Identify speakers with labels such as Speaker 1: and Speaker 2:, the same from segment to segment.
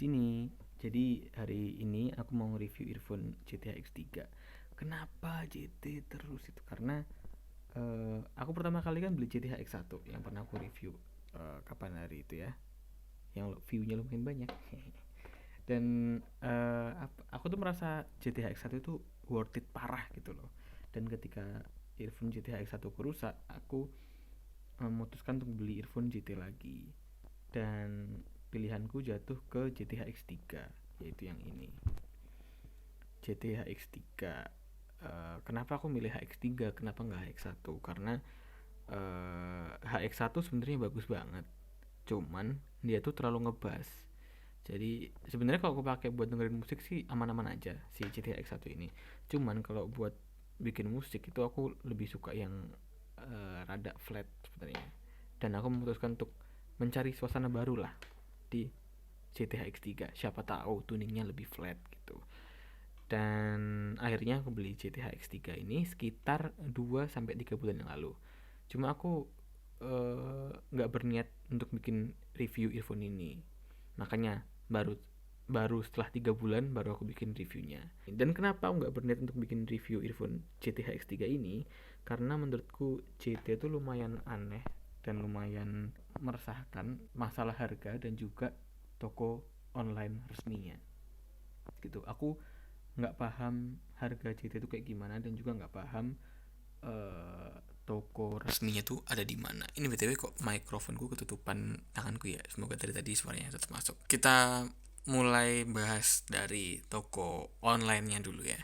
Speaker 1: sini. Jadi hari ini aku mau review earphone GT X3. Kenapa GT terus itu? Karena aku pertama kali kan beli GT X1 yang pernah aku review kapan hari itu ya, yang view-nya lumayan banyak. Dan aku tuh merasa GT X1 itu worth it parah gitu loh. Dan ketika earphone GT X1 aku rusak, aku memutuskan untuk beli earphone GT lagi. Dan pilihanku jatuh ke GTH X3, yaitu yang ini, GTH X3. Kenapa aku milih HX3, kenapa nggak HX1? Karena HX1 sebenarnya bagus banget, cuman dia tuh terlalu ngebas. Jadi sebenarnya kalau aku pakai buat dengerin musik sih aman-aman aja si GTH X1 ini. Cuman kalau buat bikin musik itu aku lebih suka yang rada flat sebenarnya. Dan aku memutuskan untuk mencari suasana baru lah di GTH X3. Siapa tahu tuningnya lebih flat gitu. Dan akhirnya aku beli GTH X3 ini sekitar 2 sampai 3 bulan yang lalu. Cuma aku nggak berniat untuk bikin review earphone ini. Makanya baru baru setelah 3 bulan baru aku bikin reviewnya. Dan kenapa aku nggak berniat untuk bikin review earphone GTH X3 ini? Karena menurutku GT itu lumayan aneh dan lumayan meresahkan masalah harga dan juga toko online resminya gitu. Aku nggak paham harga GT itu kayak gimana dan juga nggak paham eh, toko resminya tuh ada di mana. Ini btw kok mikrofonku ketutupan tanganku ya. Semoga dari tadi suaranya tetap masuk. Kita mulai bahas dari toko online-nya dulu ya.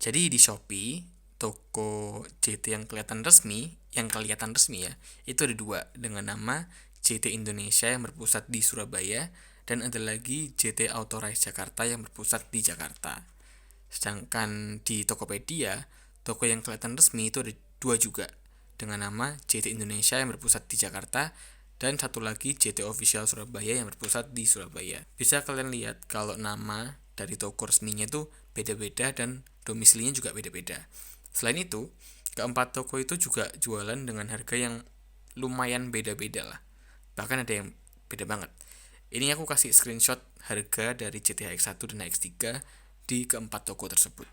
Speaker 1: Jadi di Shopee, toko JT yang kelihatan resmi ya, itu ada dua dengan nama JT Indonesia yang berpusat di Surabaya dan ada lagi JT Authorize Jakarta yang berpusat di Jakarta. Sedangkan di Tokopedia, toko yang kelihatan resmi itu ada dua juga dengan nama JT Indonesia yang berpusat di Jakarta dan satu lagi JT Official Surabaya yang berpusat di Surabaya. Bisa kalian lihat kalau nama dari toko resminya itu beda-beda dan domisilinya juga beda-beda. Selain itu, keempat toko itu juga jualan dengan harga yang lumayan beda-beda lah. Bahkan ada yang beda banget. Ini aku kasih screenshot harga dari GTH X1 dan X3 di keempat toko tersebut.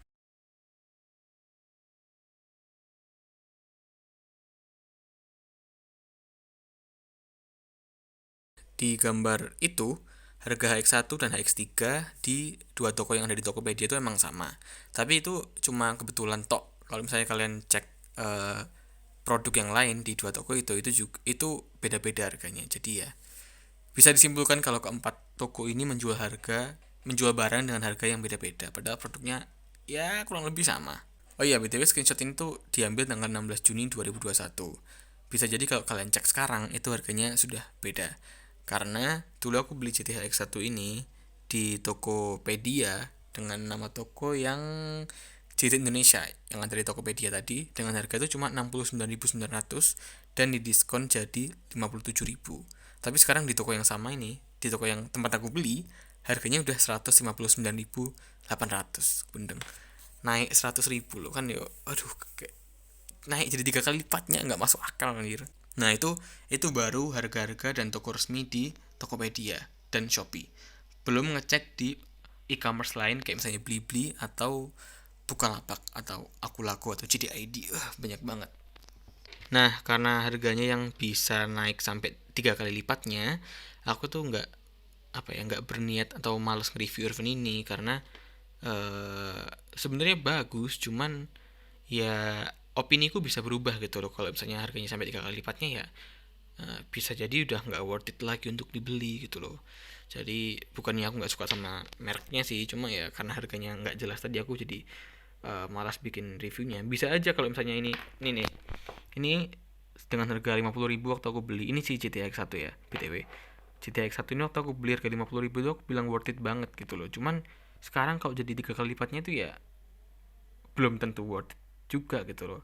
Speaker 1: Di gambar itu, harga HX1 dan HX3 di dua toko yang ada di Tokopedia itu emang sama. Tapi itu cuma kebetulan tok. Kalau misalnya kalian cek eh, produk yang lain di dua toko itu juga itu beda-beda harganya. Jadi ya bisa disimpulkan kalau keempat toko ini menjual barang dengan harga yang beda-beda. Padahal produknya ya kurang lebih sama. Oh iya, BTW screenshot ini tuh diambil tanggal 16 Juni 2021. Bisa jadi kalau kalian cek sekarang itu harganya sudah beda. Karena dulu aku beli GTH X1 ini di Tokopedia dengan nama toko yang GT Indonesia yang ada di Tokopedia tadi dengan harga itu cuma 69.900 dan didiskon jadi 57.000. Tapi sekarang di toko yang sama ini, di toko yang tempat aku beli, harganya udah 159.800. Bundeng. Naik 100.000 loh kan, yo aduh, kayak naik jadi 3 kali lipatnya, nggak masuk akal anjir. Nah itu baru harga-harga dan toko resmi di Tokopedia dan Shopee. Belum ngecek di e-commerce lain kayak misalnya Blibli atau Bukalapak atau Akulaku atau JDID. Banyak banget. Nah, karena harganya yang bisa naik sampai 3 kali lipatnya, aku tuh nggak berniat atau males nge-review earphone ini karena sebenarnya bagus, cuman ya opiniku bisa berubah gitu loh. Kalau misalnya harganya sampai 3 kali lipatnya ya bisa jadi udah nggak worth it lagi untuk dibeli gitu loh. Jadi bukannya aku nggak suka sama mereknya sih, cuma ya karena harganya nggak jelas tadi aku jadi malas bikin reviewnya. Bisa aja kalau misalnya ini nih, ini dengan harga 50.000 waktu aku beli ini sih GTX 1 ya btw. GTX 1 ini waktu aku beli harga 50.000 itu aku bilang worth it banget gitu loh. Cuman sekarang kalau jadi 3 kali lipatnya itu ya belum tentu worth it juga gitu loh.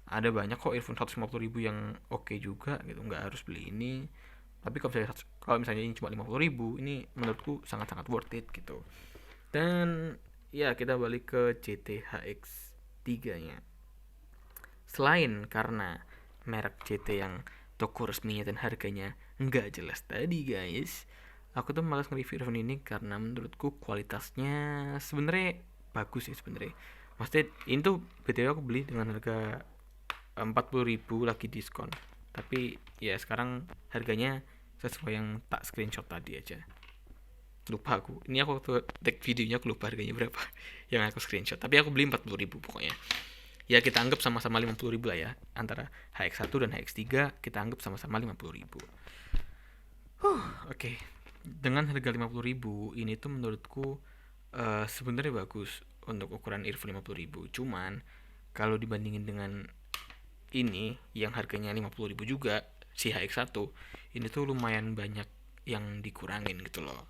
Speaker 1: Ada banyak kok earphone 150.000 yang oke juga gitu, nggak harus beli ini. Tapi kalau misalnya ini cuma 50.000, ini menurutku sangat-sangat worth it gitu. Dan ya kita balik ke GTHX 3 nya. Selain karena merek GT yang toko resminya dan harganya nggak jelas tadi guys, Aku tuh malas nge-review earphone ini karena menurutku kualitasnya sebenarnya bagus sih sebenarnya. Maksudnya ini tuh BTW aku beli dengan harga 40.000 lagi diskon. Tapi ya sekarang harganya sesuai yang tak screenshot tadi aja. Lupa aku. Ini aku waktu tag videonya aku lupa harganya berapa yang aku screenshot. Tapi aku beli 40.000 pokoknya. Ya kita anggap sama-sama 50.000 lah ya. Antara HX1 dan HX3 kita anggap sama-sama 50.000. Oke. Dengan harga 50.000 ini tuh menurutku sebenarnya bagus untuk ukuran earphone 50.000. Cuman kalau dibandingin dengan ini yang harganya 50.000 juga, si HX1 ini tuh lumayan banyak yang dikurangin gitu loh.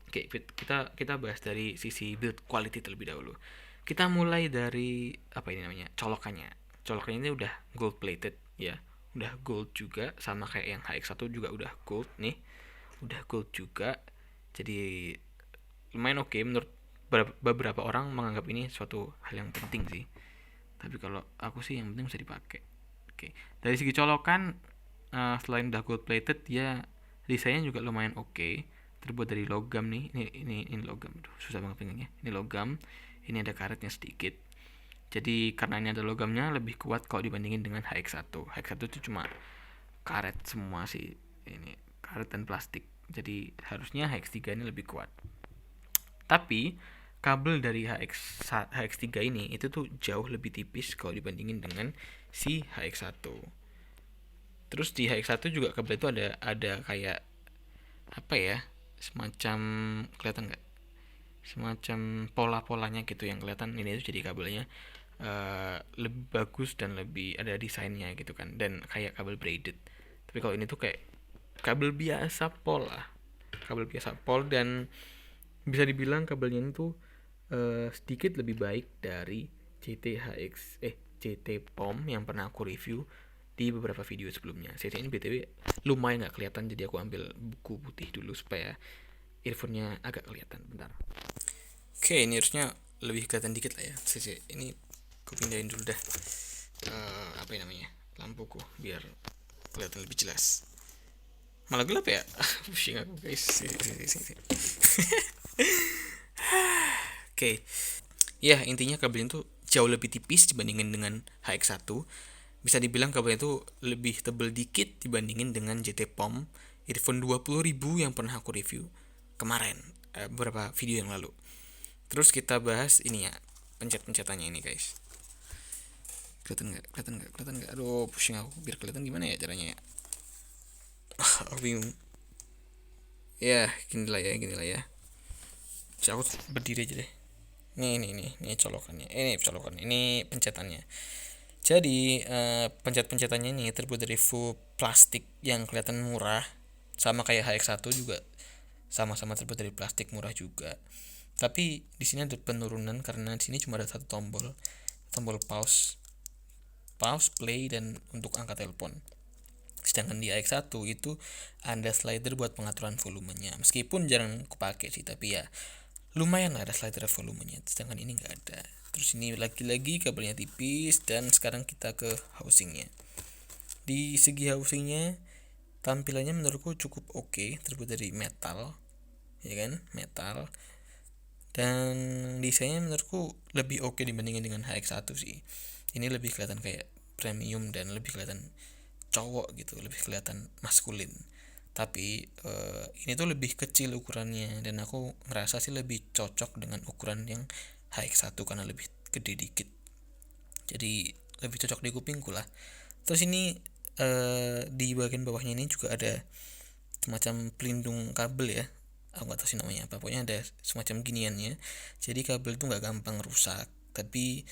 Speaker 1: Oke, kita kita bahas dari sisi build quality terlebih dahulu. Kita mulai dari apa ini namanya? Colokannya ini udah gold plated ya. Udah gold juga sama kayak yang HX1 juga udah gold nih. Udah gold juga. Jadi lumayan oke menurut beberapa orang menganggap ini suatu hal yang penting sih. Tapi kalau aku sih yang penting bisa dipakai. Oke, dari segi colokan selain udah gold plated ya desainnya juga lumayan oke. Terbuat dari logam nih. Ini logam. Aduh, susah banget pengennya. Ini logam. Ini ada karetnya sedikit. Jadi karena ini ada logamnya lebih kuat kalau dibandingin dengan HX1. HX1 itu cuma karet semua sih. Ini karet dan plastik. Jadi harusnya HX3 ini lebih kuat. Tapi kabel dari HX3 ini itu tuh jauh lebih tipis kalau dibandingin dengan si HX1. Terus di HX1 juga kabel itu ada kayak apa ya? Semacam kelihatan nggak? Semacam pola-polanya gitu yang kelihatan ini tuh jadi kabelnya lebih bagus dan lebih ada desainnya gitu kan dan kayak kabel braided. Tapi kalau ini tuh kayak kabel biasa pol lah. Kabel biasa pol dan bisa dibilang kabelnya itu sedikit lebih baik dari CT POM yang pernah aku review di beberapa video sebelumnya. CT ini BTW lumayan gak kelihatan, jadi aku ambil buku putih dulu supaya earphone-nya agak kelihatan. Bentar. Oke, ini harusnya lebih kelihatan dikit lah ya. CC ini aku pindahin dulu dah apa namanya lampuku biar kelihatan lebih jelas. Malah gelap ya. Pusing aku guys. Oke. Ya, intinya kabelnya tuh jauh lebih tipis dibandingin dengan HX1. Bisa dibilang kabelnya tuh lebih tebal dikit dibandingin dengan JT POM earphone 20.000 yang pernah aku review kemarin, beberapa video yang lalu. Terus kita bahas ini ya, pencet-pencetannya ini guys. Kelihatan nggak? Aduh, pusing aku. Biar kelihatan gimana ya caranya ya? Aku bingung. Ya, gini lah ya. Aku berdiri aja deh. Ini colokannya. Ini pencetannya. Jadi pencet-pencetannya ini terbuat dari full plastik yang kelihatan murah, sama kayak HX1 juga sama-sama terbuat dari plastik murah juga. Tapi di sini ada penurunan karena di sini cuma ada satu tombol pause, play dan untuk angkat telepon. Sedangkan di HX1 itu ada slider buat pengaturan volumenya. Meskipun jarang kepake sih, tapi ya lumayan lah ada slider volumenya. Sedangkan ini nggak ada. Terus ini lagi-lagi kabelnya tipis dan sekarang kita ke housingnya. Di segi housingnya tampilannya menurutku cukup oke, terbuat dari metal, ya kan, metal. Dan desainnya menurutku lebih oke dibandingin dengan HX1 sih. Ini lebih kelihatan kayak premium dan lebih kelihatan cowok gitu, lebih kelihatan maskulin. Tapi ini tuh lebih kecil ukurannya dan aku ngerasa sih lebih cocok dengan ukuran yang HX1 karena lebih gede dikit. Jadi lebih cocok di kupingku lah. Terus ini di bagian bawahnya ini juga ada semacam pelindung kabel ya. Aku nggak tahu sih namanya apa. Pokoknya ada semacam giniannya. Jadi kabel itu nggak gampang rusak. Tapi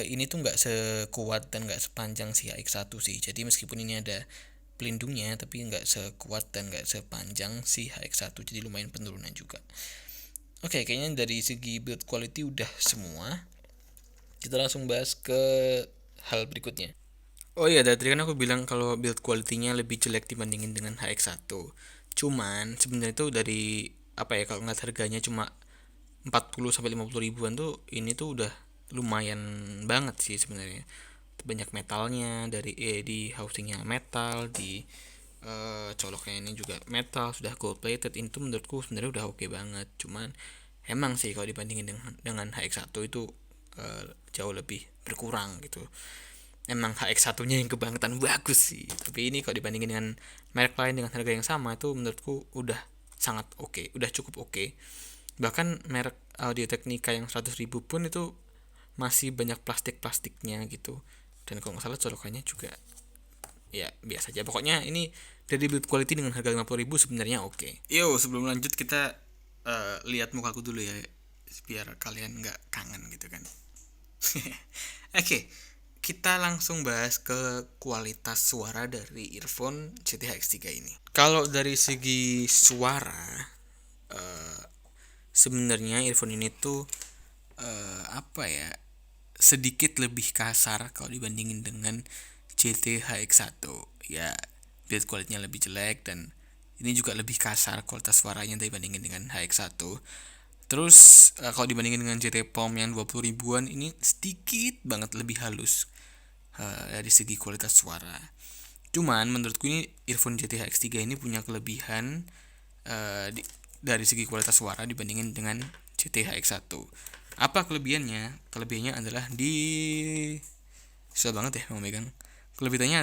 Speaker 1: ini tuh nggak sekuat dan nggak sepanjang si HX1 sih. Jadi meskipun ini ada pelindungnya tapi nggak sekuat dan nggak sepanjang si HX1, jadi lumayan penurunan juga. Oke, kayaknya dari segi build quality udah semua. Kita langsung bahas ke hal berikutnya. Oh iya, tadi kan aku bilang kalau build quality-nya lebih jelek dibandingin dengan HX1. Cuman sebenarnya itu dari apa ya, kalau ngeliat harganya cuma 40 sampai 50 ribuan tuh ini tuh udah lumayan banget sih sebenarnya. Banyak metalnya, dari di housingnya metal, di coloknya ini juga metal, sudah gold plated, itu menurutku sebenarnya udah oke banget. Cuman emang sih kalau dibandingin dengan HX1 itu jauh lebih berkurang gitu. Emang HX1 nya yang kebangetan bagus sih, tapi ini kalau dibandingin dengan merek lain dengan harga yang sama itu menurutku udah sangat oke, udah cukup oke. Bahkan merek Audio Technica yang 100.000 pun itu masih banyak plastiknya gitu, dan kalau nggak salah colokannya juga ya biasa aja. Pokoknya ini dari build quality dengan harga 50.000 sebenarnya oke. Yo, sebelum lanjut kita lihat mukaku dulu ya, biar kalian nggak kangen gitu kan. Oke, kita langsung bahas ke kualitas suara dari earphone GTH X3 ini. Kalau dari segi suara, sebenarnya earphone ini tuh apa ya, sedikit lebih kasar kalau dibandingin dengan GTH X1. Ya, build quality-nya lebih jelek, dan ini juga lebih kasar kualitas suaranya dibandingin dengan HX1. Terus kalau dibandingin dengan GT POM yang 20 ribuan, ini sedikit banget lebih halus dari segi kualitas suara. Cuman menurutku ini earphone GTH X3 ini punya kelebihan dari segi kualitas suara dibandingin dengan GTH X1. Apa kelebihannya? Kelebihannya adalah susah banget ya mau megang. Kelebihannya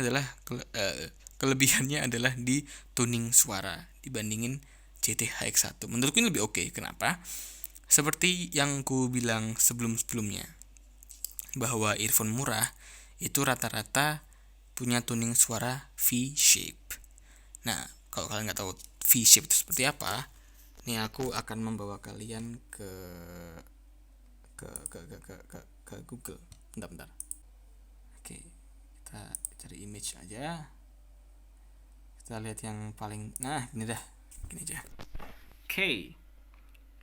Speaker 1: adalah di tuning suara dibandingin GTH X1. Menurutku ini lebih oke. Kenapa? Seperti yang ku bilang sebelum-sebelumnya, bahwa earphone murah itu rata-rata punya tuning suara V-shape. Nah, kalau kalian nggak tahu V-shape itu seperti apa, nih aku akan membawa kalian ke Google. Bentar. Oke, kita cari image aja. Kita lihat yang paling, nah ini dah, gini aja. Oke,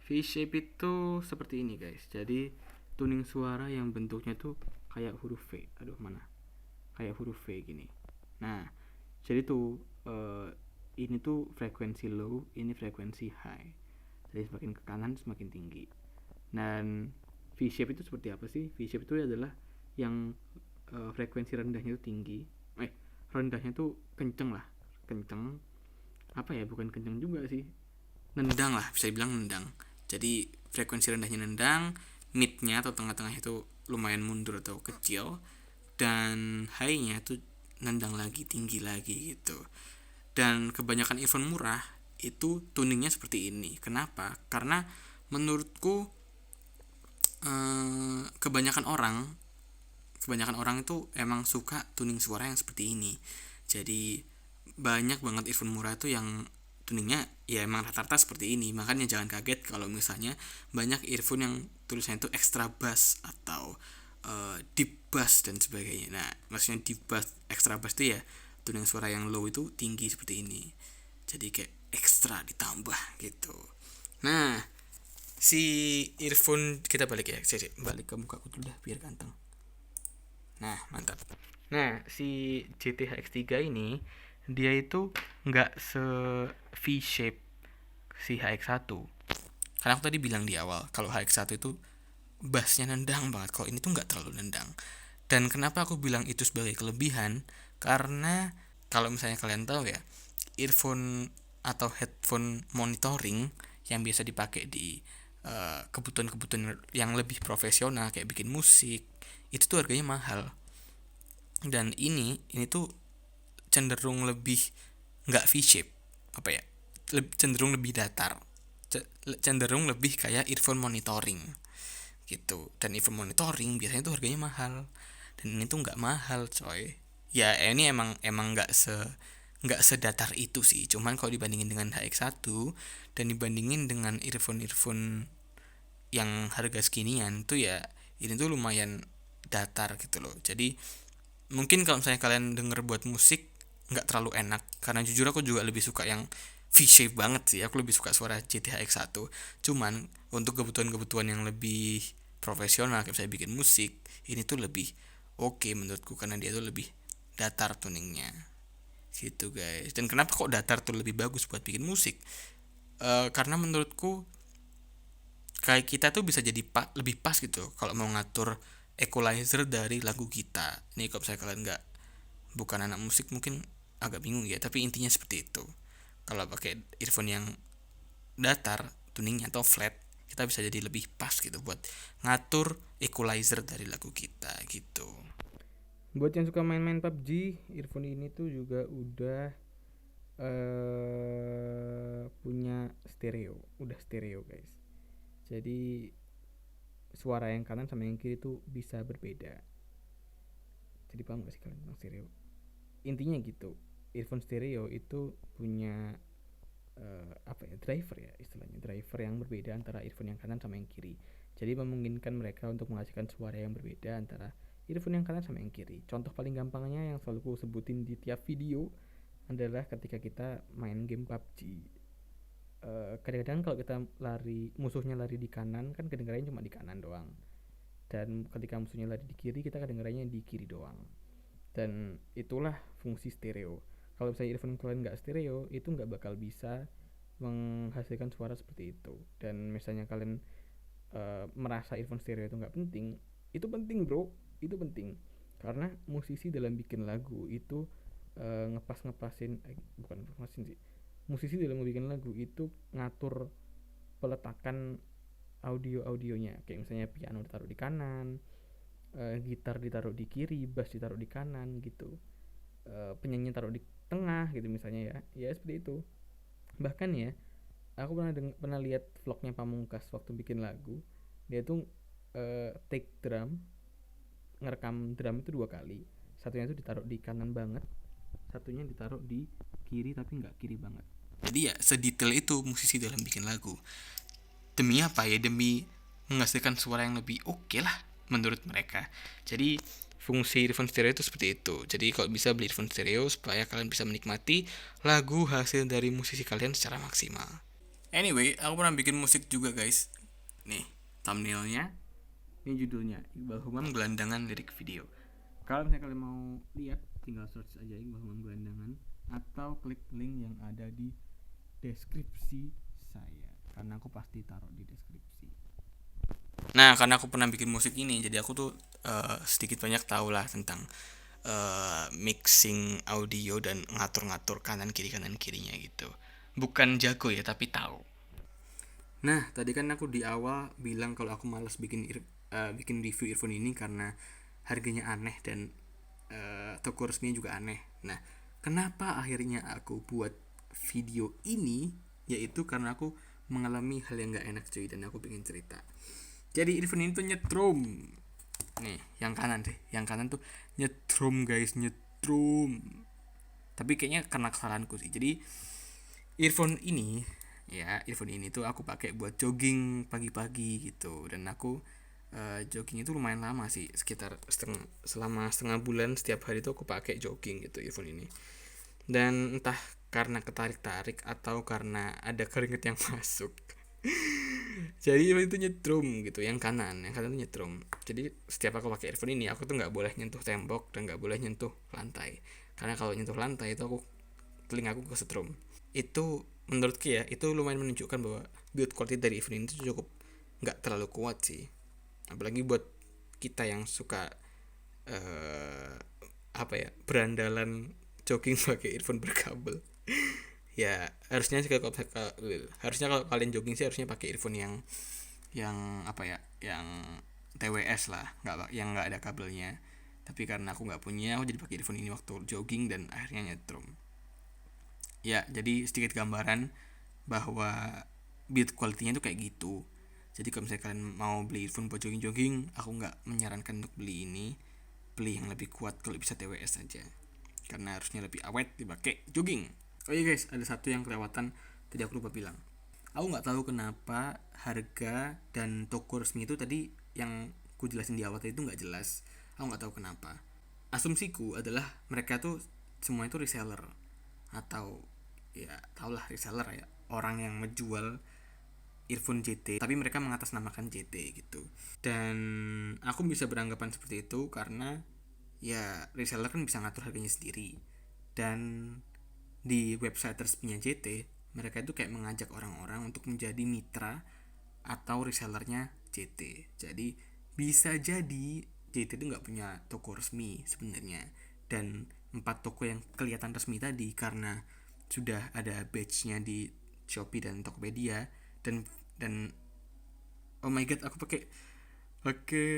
Speaker 1: V-shape itu seperti ini guys. Jadi tuning suara yang bentuknya tuh kayak huruf V. Kayak huruf V gini. Nah, jadi tuh ini tuh frekuensi low, ini frekuensi high. Jadi semakin ke kanan semakin tinggi. Dan V-shape itu seperti apa sih? V-shape itu adalah yang frekuensi rendahnya itu tinggi. Rendahnya tuh kenceng. Apa ya? Bukan kenceng juga sih. Nendang lah, bisa dibilang nendang. Jadi frekuensi rendahnya nendang, midnya atau tengah-tengah itu lumayan mundur atau kecil, dan high-nya tuh nendang lagi, tinggi lagi gitu. Dan kebanyakan earphone murah itu tuningnya seperti ini. Kenapa? Karena menurutku kebanyakan orang itu emang suka tuning suara yang seperti ini. Jadi banyak banget earphone murah itu yang tuningnya ya emang rata-rata seperti ini. Makanya jangan kaget kalau misalnya banyak earphone yang tulisannya itu extra bass atau deep bass dan sebagainya. Nah, maksudnya deep bass, extra bass itu ya tuning suara yang low itu tinggi seperti ini. Jadi kayak ekstra ditambah gitu. Nah, si earphone, kita balik ya, balik ke mukaku dulu dah biar ganteng. Nah, mantap. Nah, si GTH X3 ini dia itu nggak se V-shape si HX1. Karena aku tadi bilang di awal kalau HX1 itu bassnya nendang banget. Kalau ini tuh nggak terlalu nendang. Dan kenapa aku bilang itu sebagai kelebihan? Karena kalau misalnya kalian tahu ya, earphone atau headphone monitoring yang biasa dipakai di kebutuhan-kebutuhan yang lebih profesional kayak bikin musik, itu tuh harganya mahal. Dan ini tuh cenderung lebih nggak V-shape, apa ya, cenderung lebih datar, cenderung lebih kayak earphone monitoring gitu. Dan earphone monitoring biasanya tuh harganya mahal, dan ini tuh nggak mahal coy. Ya ini emang nggak sedatar itu sih. Cuman kalau dibandingin dengan HX1 dan dibandingin dengan earphone yang harga seginian tuh ya ini tuh lumayan datar gitu loh. Jadi mungkin kalau misalnya kalian denger buat musik nggak terlalu enak, karena jujur aku juga lebih suka yang V-shape banget sih. Aku lebih suka suara GTH X1. Cuman untuk kebutuhan-kebutuhan yang lebih profesional kayak misalnya bikin musik, ini tuh lebih oke menurutku karena dia tuh lebih datar tuningnya gitu guys. Dan kenapa kok datar tuh lebih bagus buat bikin musik? Karena menurutku kayak kita tuh bisa jadi lebih pas gitu kalau mau ngatur equalizer dari lagu kita. Nih kalau misalnya kalian bukan anak musik, mungkin
Speaker 2: agak bingung ya, tapi intinya seperti itu. Kalau pakai earphone yang datar tuningnya atau flat, kita bisa jadi lebih pas gitu buat ngatur equalizer dari lagu kita gitu.
Speaker 1: Buat yang suka main-main PUBG, earphone ini tuh juga udah punya stereo, udah stereo guys. Jadi suara yang kanan sama yang kiri tuh bisa berbeda. Jadi paham gak sih kalian tentang stereo? Intinya gitu. Earphone stereo itu punya apa ya, driver ya istilahnya, driver yang berbeda antara earphone yang kanan sama yang kiri. Jadi memungkinkan mereka untuk menghasilkan suara yang berbeda antara earphone yang kanan sama yang kiri. Contoh paling gampangnya yang selalu aku sebutin di tiap video adalah ketika kita main game PUBG. Kadang-kadang kalau kita lari, musuhnya lari di kanan kan kedengarannya cuma di kanan doang, dan ketika musuhnya lari di kiri kita kedengarannya di kiri doang. Dan itulah fungsi stereo. Kalau misalnya earphone kalian nggak stereo, itu nggak bakal bisa menghasilkan suara seperti itu. Dan misalnya kalian merasa earphone stereo itu nggak penting, itu penting bro, itu penting. Karena musisi dalam bikin lagu itu ngepas-ngepasin, bukan ngepasin sih, musisi dalam bikin lagu itu ngatur peletakan audio-audionya. Kayak misalnya piano ditaruh di kanan, gitar ditaruh di kiri, bass ditaruh di kanan gitu, penyanyi taruh di tengah gitu misalnya ya, ya seperti itu. Bahkan ya, aku pernah lihat vlognya Pamungkas waktu bikin lagu. Dia tuh take drum, ngerekam drum itu 2 kali. Satunya itu ditaruh di kanan banget, satunya ditaruh di kiri tapi nggak kiri banget.
Speaker 2: Jadi ya sedetail itu musisi dalam bikin lagu. Demi apa ya? Demi menghasilkan suara yang lebih oke lah menurut mereka. Jadi fungsi earphone stereo itu seperti itu. Jadi kalau bisa beli earphone stereo supaya kalian bisa menikmati lagu hasil dari musisi kalian secara maksimal. Anyway, aku pernah bikin musik juga guys. Nih, thumbnailnya.
Speaker 1: Ini judulnya Iqbal Humam
Speaker 2: Gelandangan lirik video.
Speaker 1: Kalau misalnya kalian mau lihat, tinggal search aja Iqbal Humam Gelandangan atau klik link yang ada di deskripsi saya, karena aku pasti taruh di deskripsi.
Speaker 2: Nah, karena aku pernah bikin musik ini, jadi aku tuh sedikit banyak tahu lah tentang mixing audio dan ngatur-ngatur kanan kirinya gitu. Bukan jago ya, tapi tahu. Nah, tadi kan aku di awal bilang kalau aku malas bikin review earphone ini karena harganya aneh dan toko resminya juga aneh. Nah, kenapa akhirnya aku buat video ini? Yaitu karena aku mengalami hal yang gak enak cuy, dan aku pengen cerita. Jadi earphone ini tuh nyetrum. Nih, yang kanan deh. Yang kanan tuh nyetrum guys, nyetrum. Tapi kayaknya karena kesalahanku sih. Jadi earphone ini tuh aku pakai buat jogging pagi-pagi gitu, dan aku jogging itu lumayan lama sih, sekitar selama setengah bulan setiap hari tuh aku pakai jogging gitu earphone ini. Dan entah karena ketarik-tarik atau karena ada keringet yang masuk, jadi itu nyetrum gitu, yang kanan tuh nyetrum. Jadi setiap aku pakai earphone ini, aku tuh nggak boleh nyentuh tembok dan nggak boleh nyentuh lantai, karena kalau nyentuh lantai itu telingaku kesetrum. Itu menurutku ya, itu lumayan menunjukkan bahwa build quality dari earphone ini tuh cukup nggak terlalu kuat sih, apalagi buat kita yang suka apa ya, berandalan jogging pakai earphone berkabel. Ya harusnya kalau kalian jogging sih harusnya pakai earphone yang apa ya, yang TWS lah, yang nggak ada kabelnya. Tapi karena aku nggak punya, aku jadi pakai earphone ini waktu jogging dan akhirnya nyetrum. Ya, jadi sedikit gambaran bahwa build quality-nya tuh kayak gitu. Jadi kalau misalnya kalian mau beli earphone buat jogging-jogging, aku nggak menyarankan untuk beli ini. Beli yang lebih kuat, kalau bisa TWS aja, karena harusnya lebih awet dipakai jogging. Oh iya guys, ada satu yang kelewatan tadi aku lupa bilang. Aku nggak tahu kenapa harga dan toko resmi itu tadi yang ku jelasin di awal tadi itu nggak jelas. Aku nggak tahu kenapa. Asumsiku adalah mereka tuh semua itu reseller, atau ya taulah reseller ya, orang yang menjual earphone JT tapi mereka mengatasnamakan JT gitu. Dan aku bisa beranggapan seperti itu karena ya reseller kan bisa ngatur harganya sendiri. Dan di website resminya JT, mereka itu kayak mengajak orang-orang untuk menjadi mitra atau resellernya JT. Jadi bisa jadi JT itu nggak punya toko resmi sebenarnya, dan 4 toko yang kelihatan resmi tadi karena sudah ada badge-nya di Shopee dan Tokopedia. Dan oh my god, aku pakai pakai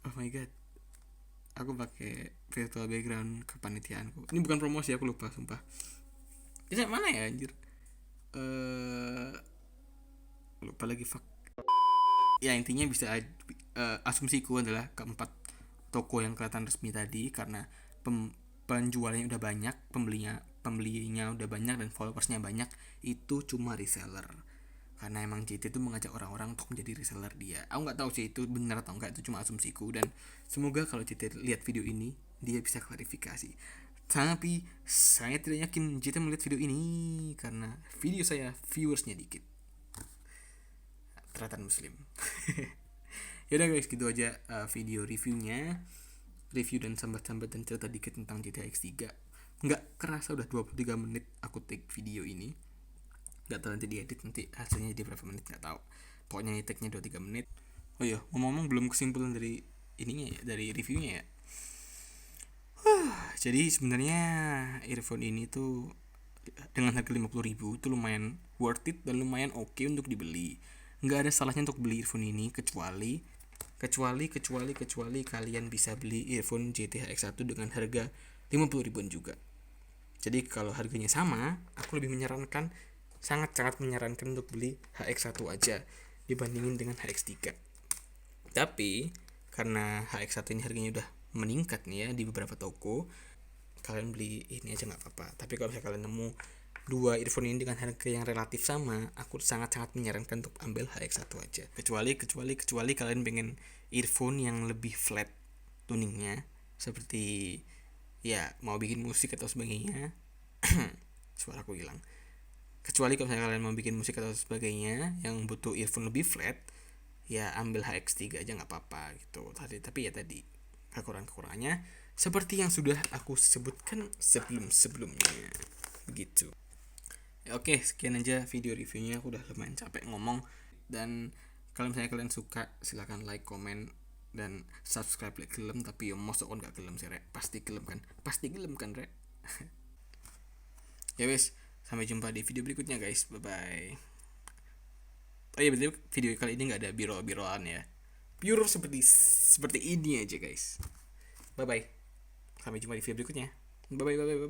Speaker 2: oh my god, aku pakai virtual background kepanitiaanku. Ini bukan promosi, aku lupa sumpah. Ini mana ya anjir? Lupa lagi, fuck. Ya intinya bisa asumsiku adalah keempat toko yang kelihatan resmi tadi karena penjualnya udah banyak, pembelinya udah banyak dan followersnya banyak, itu cuma reseller. Karena emang JT itu mengajak orang-orang untuk menjadi reseller dia. Aku nggak tahu sih itu benar atau enggak, itu cuma asumsiku. Dan semoga kalau JT lihat video ini dia bisa klarifikasi. Tapi saya tidak yakin JT melihat video ini karena video saya viewersnya dikit. Ternyata muslim. Yaudah guys, gitu aja video reviewnya. Review dan sambat-sambat dan cerita dikit tentang GTA X3. Nggak kerasa udah 23 menit aku take video ini. Nggak tahu nanti diedit nanti hasilnya di berapa menit, nggak tahu. Pokoknya take-nya 23 menit. Oh iya, ngomong-ngomong belum kesimpulan dari ininya ya, dari reviewnya ya. Jadi sebenarnya earphone ini tuh dengan harga 50.000 itu lumayan worth it dan lumayan oke untuk dibeli. Nggak ada salahnya untuk beli earphone ini kecuali kalian bisa beli earphone GT HX1 dengan harga 50.000-an juga. Jadi kalau harganya sama, aku lebih menyarankan, sangat-sangat menyarankan untuk beli HX1 aja dibandingin dengan HX3. Tapi karena HX1 ini harganya udah meningkat nih ya di beberapa toko, kalian beli ini aja nggak apa-apa. Tapi kalau misalnya kalian nemu dua earphone ini dengan harga yang relatif sama, aku sangat-sangat menyarankan untuk ambil HX1 aja. Kecuali kalian pengen earphone yang lebih flat tuningnya, seperti ya mau bikin musik atau sebagainya. Suaraku hilang. Kecuali kalau misalnya kalian mau bikin musik atau sebagainya yang butuh earphone lebih flat, ya ambil HX3 aja nggak apa-apa gitu. Tapi ya tadi kekurangannya seperti yang sudah aku sebutkan sebelumnya begitu. Oke, sekian aja video reviewnya. Aku udah lumayan capek ngomong. Dan kalau misalnya kalian suka, silahkan like, comment, dan subscribe like gelem. Tapi ya mosok gak gelem sih rek. Pasti gelem kan rek. Ya wes, sampai jumpa di video berikutnya guys. Bye bye. Oh iya, betul, video kali ini gak ada biro-biroan ya. Pure seperti ini aja guys. Bye bye. Sampai jumpa di video berikutnya. Bye bye.